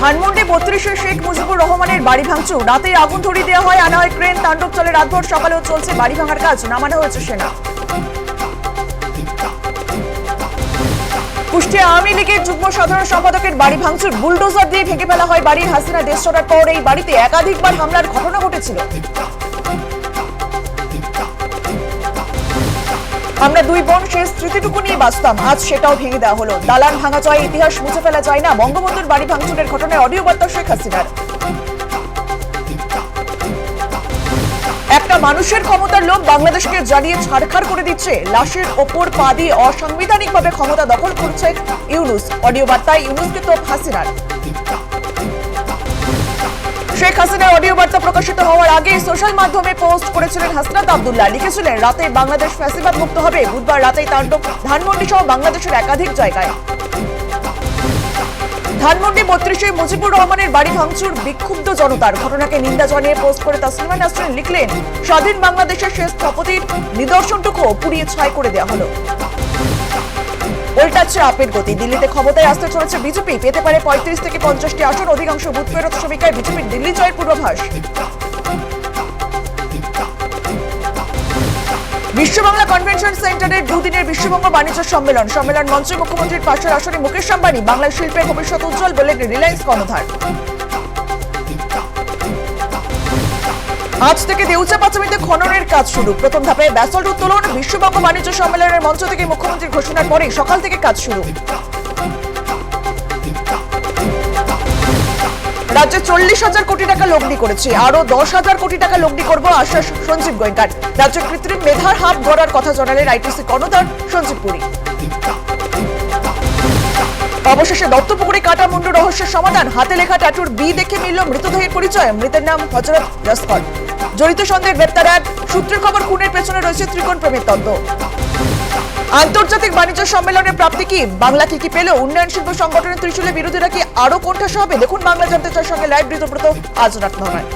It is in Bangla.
ধানমন্ডি 32-এ শেখ মুজিবুর রহমানের বাড়ি ভাঙচুর, রাতে আগুন ধরিয়ে দেওয়া হয়, আনা হয় ক্রেন, তাণ্ডব চলে রাতভর, সকালেও চলছে বাড়ি ভাঙার কাজ, নামানো হয়েছে সেনা। কুষ্টিয়া আওয়ামী লীগের যুগ্ম সাধারণ সম্পাদকের বাড়ি ভাঙচুর, বুলডোজার দিয়ে ভেঙে ফেলা হয় বাড়ি। হাসিনা দেশ ছাড়ার পর এই বাড়িতে একাধিকবার হামলার ঘটনা ঘটেছিল। আমরা দুই বোন শেষ স্মৃতিটুকু নিয়ে বাঁচতাম, আজ সেটাও ভেঙে দেওয়া হলো। দালান ভাঙা যায়, ইতিহাস মুছে ফেলা যায় না। বঙ্গবন্ধুর বাড়ি ভাঙচুরের ঘটনায় অডিও বার্তা শেখ হাসিনার। একটা মানুষের ক্ষমতার লোভ বাংলাদেশকে জ্বালিয়ে ছাড়খাড় করে দিচ্ছে। লাশের ওপর পা দিয়ে অসাংবিধানিকভাবে ক্ষমতা দখল করছে ইউনূস। অডিও বার্তায় ইউনূসকে তোপ হাসিনার। শেখ হাসিনার অডিও বার্তা প্রকাশিত হওয়ার আগে সোশ্যাল মাধ্যমে পোস্ট করেছিলেন হাসনাত আব্দুল্লাহ। লিখেছিলেন, রাতে বাংলাদেশ ফ্যাসিবাদ মুক্ত হবে। বুধবার রাতেই তাণ্ডব ধানমন্ডি সহ বাংলাদেশের একাধিক জায়গায়। ধানমন্ডি 32-এ মুজিবুর রহমানের বাড়ি ভাঙচুর, বিক্ষুব্ধ জনতার। ঘটনাকে নিন্দা জানিয়ে পোস্ট করে তাসলিমা নাসরিন লিখলেন, স্বাধীন বাংলাদেশের শেষ স্থপতির নিদর্শনটুকু পুড়িয়ে ছাই করে দেওয়া হলো। উল্টাচ্ছে আপের গতি। দিল্লিতে ক্ষমতায় আসতে চলেছে বিজেপি, পেতে পারে 35 থেকে 50টি আসন। অধিকাংশ বুথ ফেরত সমীক্ষায় বিজেপির দিল্লি জয়ের পূর্বাভাস। বিশ্ববাংলা কনভেনশন সেন্টারের দুদিনের বিশ্ববঙ্গ বাণিজ্য সম্মেলন। সম্মেলন মঞ্চে মুখ্যমন্ত্রীর পাশের আসনে মুকেশ আম্বানি। বাংলার শিল্পের ভবিষ্যৎ উজ্জ্বল বললেন রিলায়েন্স কর্ণধার। আজ থেকে দেউচা পাচামিতে খননের কাজ শুরু। প্রথম ধাপে ব্যাসল্ট উত্তোলন। বিশ্ববঙ্গ বাণিজ্য সম্মেলনের মঞ্চ থেকে মুখ্যমন্ত্রীর ঘোষণার পরে সকাল থেকে কাজ শুরু। রাজ্যে 40,000 কোটি টাকা লগ্নি করেছে, আরো 10,000 কোটি টাকা লগ্নি করব, আশ্বাস সঞ্জীব গোয়েঙ্কার। রাজ্যে কৃত্রিম মেধার হাব গড়ার কথা জানালেন আইটিসি কর্ণধার সঞ্জীব পুরী। অবশেষে দত্তপুকুরে কাটা মুন্ডু রহস্যের সমাধান। হাতে লেখা ট্যাটুর বি দেখে মিলল মৃতদেহের পরিচয়। মৃতের নাম হযরত রাসফর। জড়িত সন্দেহে গ্রেপ্তার এক। সূত্রের খবর, খুনের পেছনে রয়েছে ত্রিকোণ প্রেমের তত্ত্ব। আন্তর্জাতিক বাণিজ্য সম্মেলনের প্রাপ্তি কি? বাংলা কি পেল? উন্নয়ন শিল্প সংগঠনের ত্রিশূলের বিরোধীরা কি আরো কোণঠাসা হবে? দেখুন বাংলা জানতে চার সঙ্গে লাইভ ঋতুব্রত আজ রাত 9টায়।